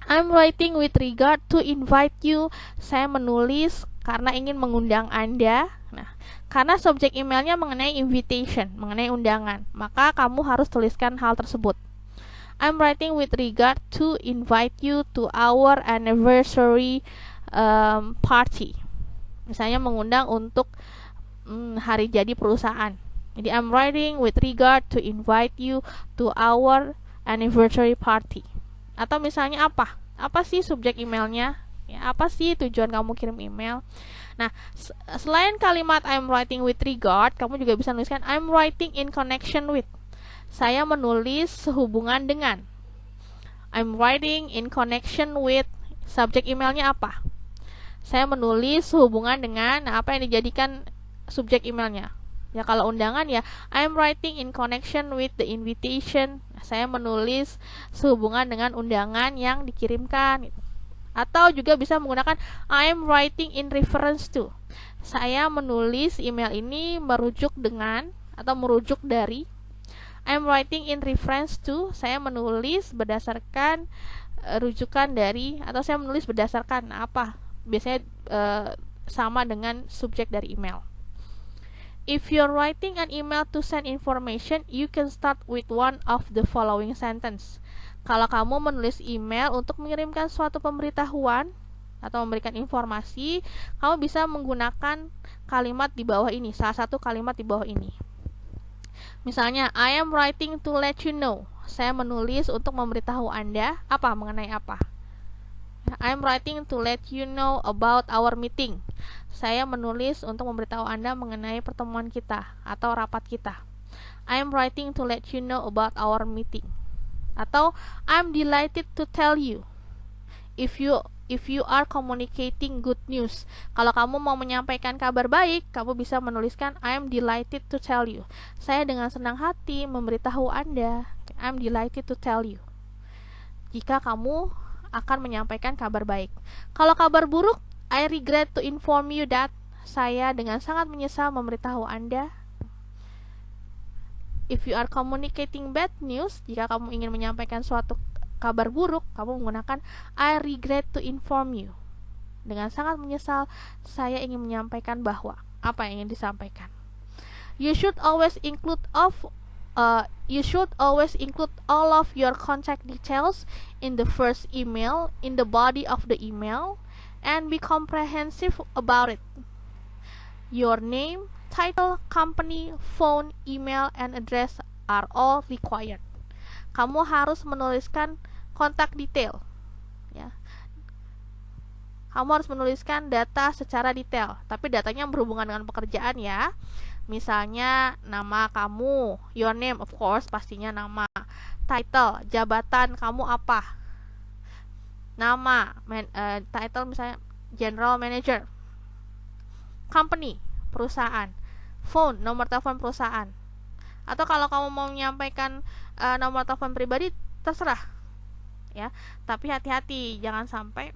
A: I'm writing with regard to invite you. Saya menulis karena ingin mengundang Anda. Nah, karena subjek emailnya mengenai invitation, mengenai undangan, maka kamu harus tuliskan hal tersebut. I'm writing with regard to invite you to our anniversary party. Misalnya mengundang untuk hari jadi perusahaan. Jadi I'm writing with regard to invite you to our anniversary party. Atau misalnya apa? Apa sih subjek emailnya? Ya, apa sih tujuan kamu kirim email? Nah, selain kalimat I'm writing with regard, kamu juga bisa nuliskan I'm writing in connection with. Saya menulis sehubungan dengan. I'm writing in connection with. Subjek emailnya apa? Saya menulis sehubungan dengan. Nah, apa yang dijadikan subjek emailnya? Ya, kalau undangan ya I'm writing in connection with the invitation. Saya menulis sehubungan dengan undangan yang dikirimkan. Atau juga bisa menggunakan I'm writing in reference to. Saya menulis email ini merujuk dengan atau merujuk dari. I'm writing in reference to. Saya menulis berdasarkan rujukan dari, atau saya menulis berdasarkan apa? Biasanya sama dengan subjek dari email. If you're writing an email to send information, you can start with one of the following sentence. Kalau kamu menulis email untuk mengirimkan suatu pemberitahuan atau memberikan informasi, kamu bisa menggunakan kalimat di bawah ini, salah satu kalimat di bawah ini. Misalnya, I am writing to let you know. Saya menulis untuk memberitahu Anda apa, mengenai apa. I am writing to let you know about our meeting. Saya menulis untuk memberitahu Anda mengenai pertemuan kita atau rapat kita. I am writing to let you know about our meeting. Atau I'm delighted to tell you. If you are communicating good news. Kalau kamu mau menyampaikan kabar baik, kamu bisa menuliskan I am delighted to tell you. Saya dengan senang hati memberitahu Anda. I'm delighted to tell you. Jika kamu akan menyampaikan kabar baik. Kalau kabar buruk, I regret to inform you that. Saya dengan sangat menyesal memberitahu Anda. If you are communicating bad news, jika kamu ingin menyampaikan suatu kabar buruk, kamu menggunakan I regret to inform you. Dengan sangat menyesal, saya ingin menyampaikan bahwa apa yang ingin disampaikan. You should always include all of your contact details in the first email, in the body of the email, and be comprehensive about it. Your name, title, company, phone, email, and address are all required. Kamu harus menuliskan kontak detail, ya. Kamu harus menuliskan data secara detail, tapi datanya berhubungan dengan pekerjaan, ya. Misalnya nama kamu, your name of course, pastinya nama. Title, jabatan kamu apa? Nama, title misalnya general manager. Company, perusahaan. Phone, nomor telepon perusahaan. Atau kalau kamu mau menyampaikan nomor telepon pribadi, terserah, ya. Tapi hati-hati, jangan sampai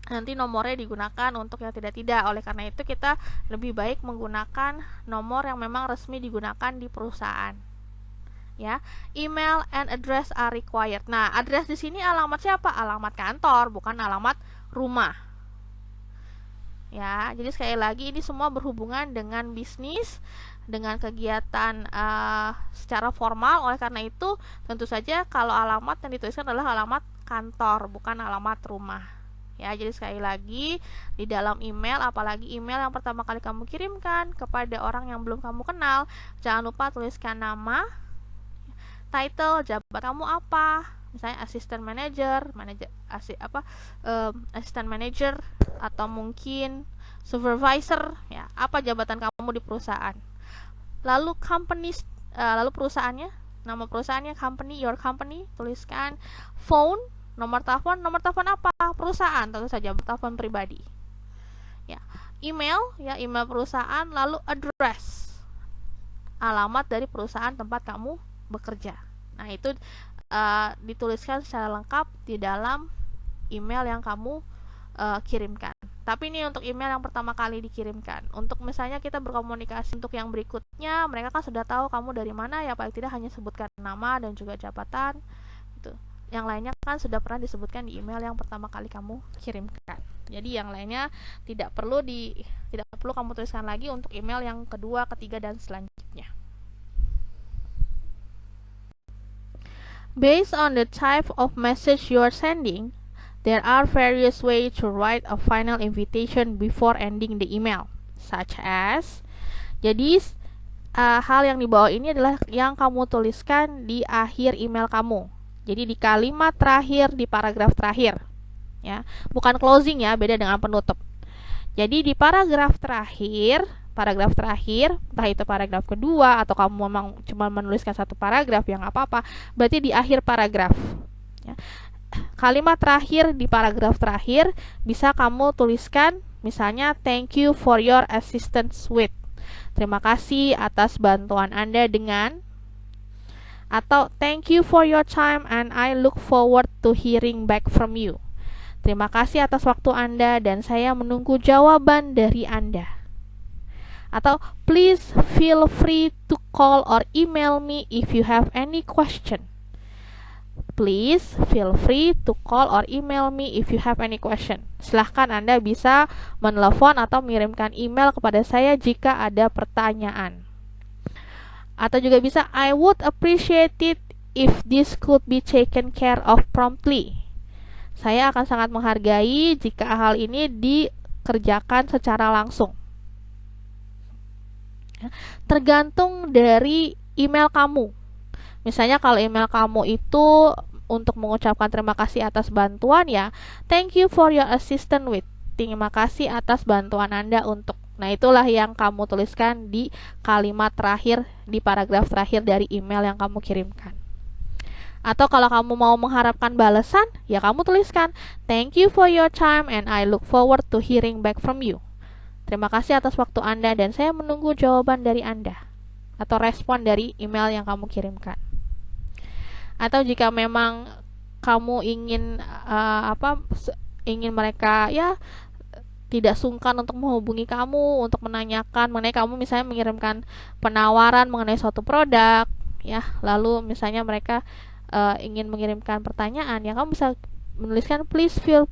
A: nanti nomornya digunakan untuk yang tidak-tidak. Oleh karena itu kita lebih baik menggunakan nomor yang memang resmi digunakan di perusahaan, ya. Email and address are required. Nah, address di sini alamat siapa? Alamat kantor, bukan alamat rumah, ya. Jadi sekali lagi ini semua berhubungan dengan bisnis, dengan kegiatan secara formal. Oleh karena itu tentu saja kalau alamat yang dituliskan adalah alamat kantor, bukan alamat rumah, ya. Jadi sekali lagi di dalam email, apalagi email yang pertama kali kamu kirimkan kepada orang yang belum kamu kenal, jangan lupa tuliskan nama, title, jabatan kamu apa, misalnya assistant manager, assistant manager, atau mungkin supervisor, ya, apa jabatan kamu di perusahaan. Lalu lalu perusahaannya, nama perusahaannya company, your company, tuliskan. Phone, nomor telepon apa? Perusahaan, tentu saja telepon pribadi, ya. Email, ya, email perusahaan. Lalu address, alamat dari perusahaan tempat kamu bekerja. Nah, itu dituliskan secara lengkap di dalam email yang kamu kirimkan. Tapi ini untuk email yang pertama kali dikirimkan. Untuk misalnya kita berkomunikasi untuk yang berikutnya, mereka kan sudah tahu kamu dari mana, ya, paling tidak hanya sebutkan nama dan juga jabatan gitu. Yang lainnya kan sudah pernah disebutkan di email yang pertama kali kamu kirimkan. Jadi yang lainnya tidak perlu kamu tuliskan lagi untuk email yang kedua, ketiga, dan selanjutnya. Based on the type of message you are sending, there are various ways to write a final invitation before ending the email, such as. Jadi hal yang di bawah ini adalah yang kamu tuliskan di akhir email kamu. Jadi di kalimat terakhir, di paragraf terakhir, ya. Bukan closing, ya, beda dengan penutup. Jadi di paragraf terakhir, entah itu paragraf kedua atau kamu memang cuma menuliskan satu paragraf, yang apa-apa, berarti di akhir paragraf, ya. Kalimat terakhir di paragraf terakhir bisa kamu tuliskan, misalnya thank you for your assistance with. Terima kasih atas bantuan Anda dengan, atau thank you for your time and I look forward to hearing back from you. Terima kasih atas waktu Anda dan saya menunggu jawaban dari Anda. Atau please feel free to call or email me if you have any question. Please feel free to call or email me if you have any question. Silahkan Anda bisa menelepon atau mengirimkan email kepada saya jika ada pertanyaan. Atau juga bisa, I would appreciate it if this could be taken care of promptly. Saya akan sangat menghargai jika hal ini dikerjakan secara langsung. Tergantung dari email kamu. Misalnya kalau email kamu itu untuk mengucapkan terima kasih atas bantuan, ya, thank you for your assistance with. Terima kasih atas bantuan Anda untuk. Nah, itulah yang kamu tuliskan di kalimat terakhir, di paragraf terakhir dari email yang kamu kirimkan. Atau kalau kamu mau mengharapkan balasan, ya kamu tuliskan thank you for your time and I look forward to hearing back from you. Terima kasih atas waktu Anda dan saya menunggu jawaban dari Anda atau respon dari email yang kamu kirimkan. Atau jika memang kamu ingin ingin mereka ya tidak sungkan untuk menghubungi kamu untuk menanyakan mengenai kamu, misalnya mengirimkan penawaran mengenai suatu produk, ya, lalu misalnya mereka ingin mengirimkan pertanyaan, ya kamu bisa menuliskan please feel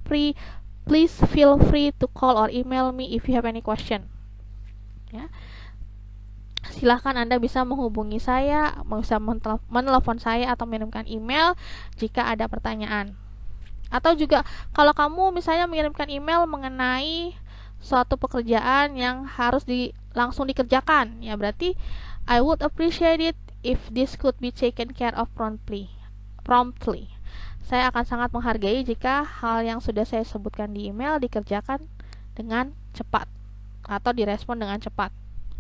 A: free to call or email me if you have any question. Ya. Silahkan Anda bisa menghubungi saya, bisa menelpon saya atau mengirimkan email jika ada pertanyaan. Atau juga kalau kamu misalnya mengirimkan email mengenai suatu pekerjaan yang harus langsung dikerjakan, ya berarti I would appreciate it if this could be taken care of promptly. Saya akan sangat menghargai jika hal yang sudah saya sebutkan di email dikerjakan dengan cepat atau direspon dengan cepat.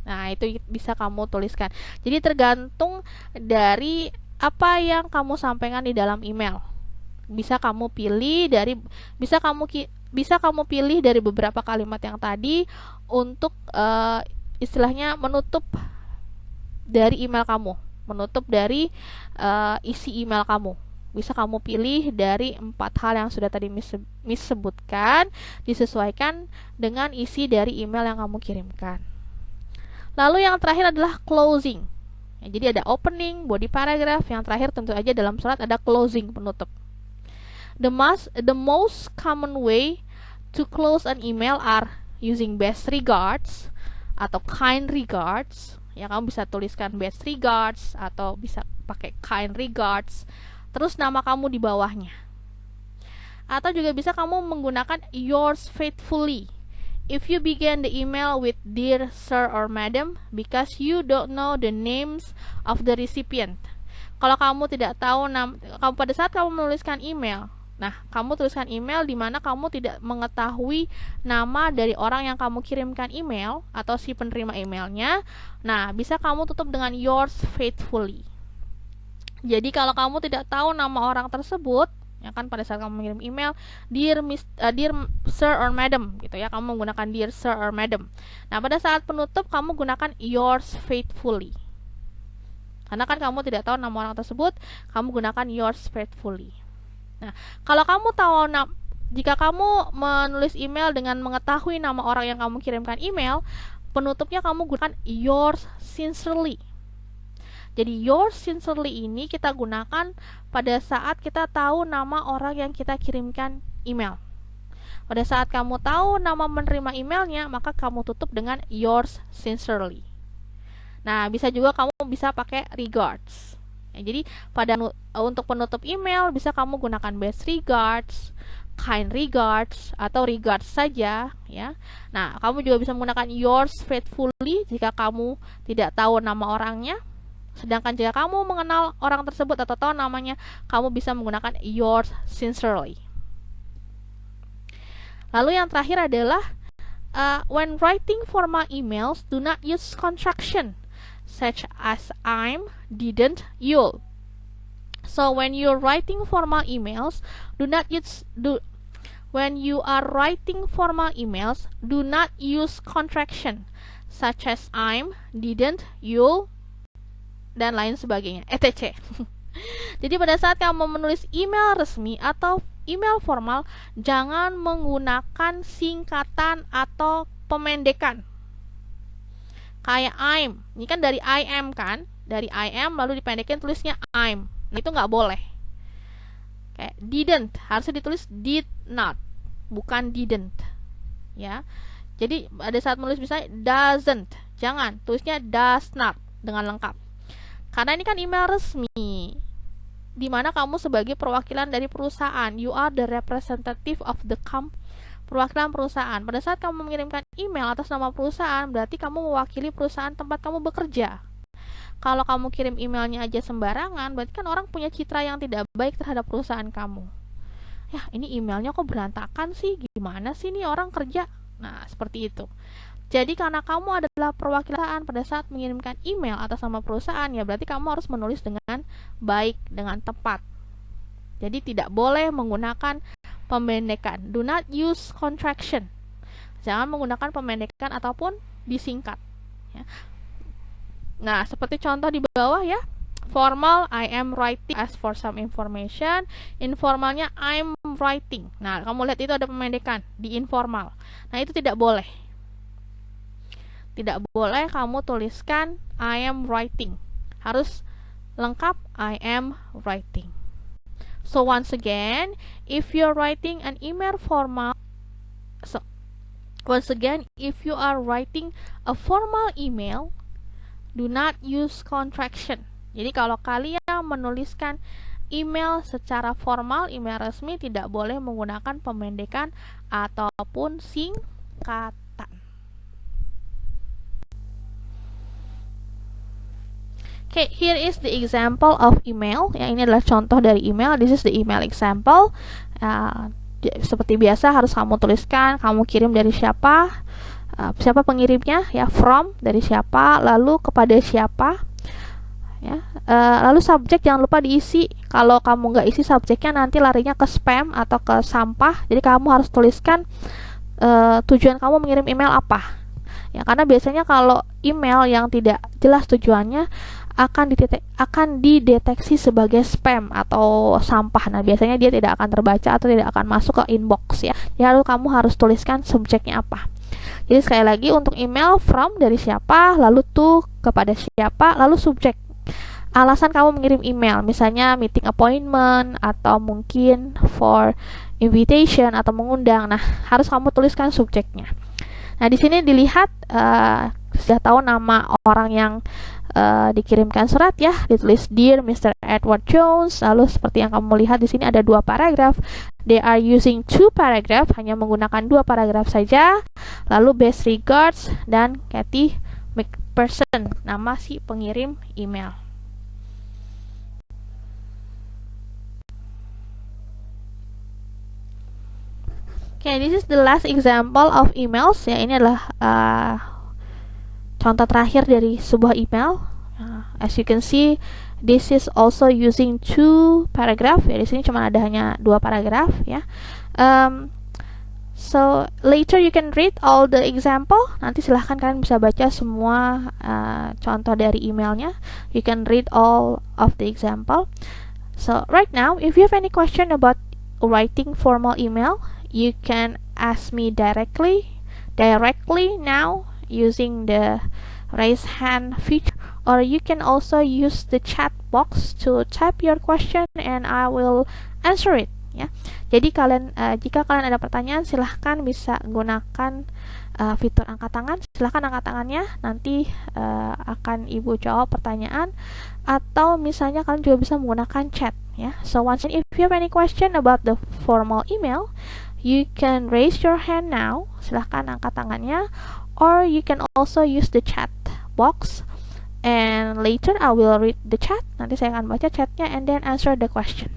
A: Nah, itu bisa kamu tuliskan. Jadi tergantung dari apa yang kamu sampaikan di dalam email. Bisa kamu pilih dari beberapa kalimat yang tadi untuk istilahnya menutup dari email kamu, menutup dari isi email kamu. Bisa kamu pilih dari 4 hal yang sudah tadi Miss sebutkan, disesuaikan dengan isi dari email yang kamu kirimkan. Lalu yang terakhir adalah closing. Ya, jadi ada opening, body paragraph, yang terakhir tentu aja dalam surat ada closing, penutup. The most common way to close an email are using best regards atau kind regards. Ya, kamu bisa tuliskan best regards atau bisa pakai kind regards. Terus nama kamu di bawahnya. Atau juga bisa kamu menggunakan yours faithfully. If you begin the email with dear sir or madam because you don't know the names of the recipient. Kalau kamu tidak tahu kamu pada saat kamu menuliskan email, nah, kamu tuliskan email di mana kamu tidak mengetahui nama dari orang yang kamu kirimkan email atau si penerima emailnya. Nah, bisa kamu tutup dengan yours faithfully. Jadi kalau kamu tidak tahu nama orang tersebut, ya kan, pada saat kamu mengirim email dear sir or madam gitu ya, kamu menggunakan dear sir or madam. Nah, pada saat penutup kamu gunakan yours faithfully. Karena kan kamu tidak tahu nama orang tersebut, kamu gunakan yours faithfully. Nah, kalau kamu tahu jika kamu menulis email dengan mengetahui nama orang yang kamu kirimkan email, penutupnya kamu gunakan yours sincerely. Jadi yours sincerely ini kita gunakan pada saat kita tahu nama orang yang kita kirimkan email. Pada saat kamu tahu nama menerima emailnya, maka kamu tutup dengan yours sincerely. Nah, bisa juga kamu bisa pakai regards. Ya, jadi untuk penutup email bisa kamu gunakan best regards, kind regards, atau regards saja, ya. Nah, kamu juga bisa menggunakan yours faithfully jika kamu tidak tahu nama orangnya. Sedangkan jika kamu mengenal orang tersebut atau tahu namanya, kamu bisa menggunakan yours sincerely. Lalu yang terakhir adalah when writing formal emails, do not use contraction such as I'm, didn't, you'll. So when you're writing formal emails, when you are writing formal emails, do not use contraction such as I'm, didn't, you'll, dan lain sebagainya, etc. Jadi pada saat kamu menulis email resmi atau email formal, jangan menggunakan singkatan atau pemendekan. Kayak I'm, ini kan dari I am kan, dari I am lalu dipendekin tulisnya I'm. Nah, itu nggak boleh. Kayak didn't, harusnya ditulis did not, bukan didn't. Ya, jadi pada saat menulis misalnya doesn't, jangan tulisnya does not dengan lengkap. Karena ini kan email resmi. di mana kamu sebagai perwakilan dari perusahaan. You are the representative of the company. Perwakilan perusahaan. Pada saat kamu mengirimkan email atas nama perusahaan, berarti kamu mewakili perusahaan tempat kamu bekerja. Kalau kamu kirim emailnya aja sembarangan, berarti kan orang punya citra yang tidak baik terhadap perusahaan kamu. Ya, ini emailnya kok berantakan sih? Gimana sih nih orang kerja? Nah, seperti itu. Jadi karena kamu adalah perwakilan pada saat mengirimkan email atas nama perusahaan, ya berarti kamu harus menulis dengan baik, dengan tepat. Jadi tidak boleh menggunakan pemendekan. Do not use contraction. Jangan menggunakan pemendekan ataupun disingkat. Ya. Nah, seperti contoh di bawah ya. Formal, I am writing, ask for some information. Informalnya, I'm writing. Nah, kamu lihat itu ada pemendekan di informal. Nah, itu tidak boleh. Tidak boleh kamu tuliskan I am writing. Harus lengkap I am writing. So once again, if you're writing an email formal, if you are writing a formal email, do not use contraction. Jadi kalau kalian menuliskan email secara formal, email resmi, tidak boleh menggunakan pemendekan ataupun singkatan. Okay, here is the example of email. Ya, ini adalah contoh dari email. This is the email example. Seperti biasa harus kamu tuliskan, kamu kirim dari siapa, siapa pengirimnya, ya, from dari siapa, lalu kepada siapa, ya. Lalu subjek jangan lupa diisi. Kalau kamu nggak isi subjeknya, nanti larinya ke spam atau ke sampah. Jadi kamu harus tuliskan tujuan kamu mengirim email apa. Ya, karena biasanya kalau email yang tidak jelas tujuannya akan dideteksi sebagai spam atau sampah. Nah, biasanya dia tidak akan terbaca atau tidak akan masuk ke inbox ya. Lalu kamu harus tuliskan subjeknya apa. Jadi sekali lagi, untuk email from dari siapa, lalu to kepada siapa, lalu subjek. Alasan kamu mengirim email, misalnya meeting appointment atau mungkin for invitation atau mengundang. Nah, harus kamu tuliskan subjeknya. Nah, di sini dilihat sudah tahu nama orang yang dikirimkan surat ya, ditulis Dear Mr. Edward Jones. Lalu seperti yang kamu lihat di sini ada 2 paragraf. They are using 2 paragraph, hanya menggunakan 2 paragraf saja. Lalu best regards dan Kathy McPherson, nama si pengirim email. Okay, this is the last example of emails. Ya, ini adalah contoh terakhir dari sebuah email. As you can see, this is also using 2 paragraph. Ya, di sini cuma ada hanya 2 paragraf ya. So later you can read all the example. Nanti silahkan kalian bisa baca semua contoh dari emailnya. You can read all of the example. So right now, if you have any question about writing formal email, you can ask me directly now using the raise hand feature, or you can also use the chat box to type your question and I will answer it ya. Jadi kalian jika kalian ada pertanyaan, silahkan bisa gunakan fitur angkat tangan. Silahkan angkat tangannya, nanti akan ibu jawab pertanyaan, atau misalnya kalian juga bisa menggunakan chat ya. So once again, if you have any question about the formal email, you can raise your hand now, silahkan angkat tangannya, or you can also use the chat box and later I will read the chat. Nanti saya akan baca chatnya and then answer the question.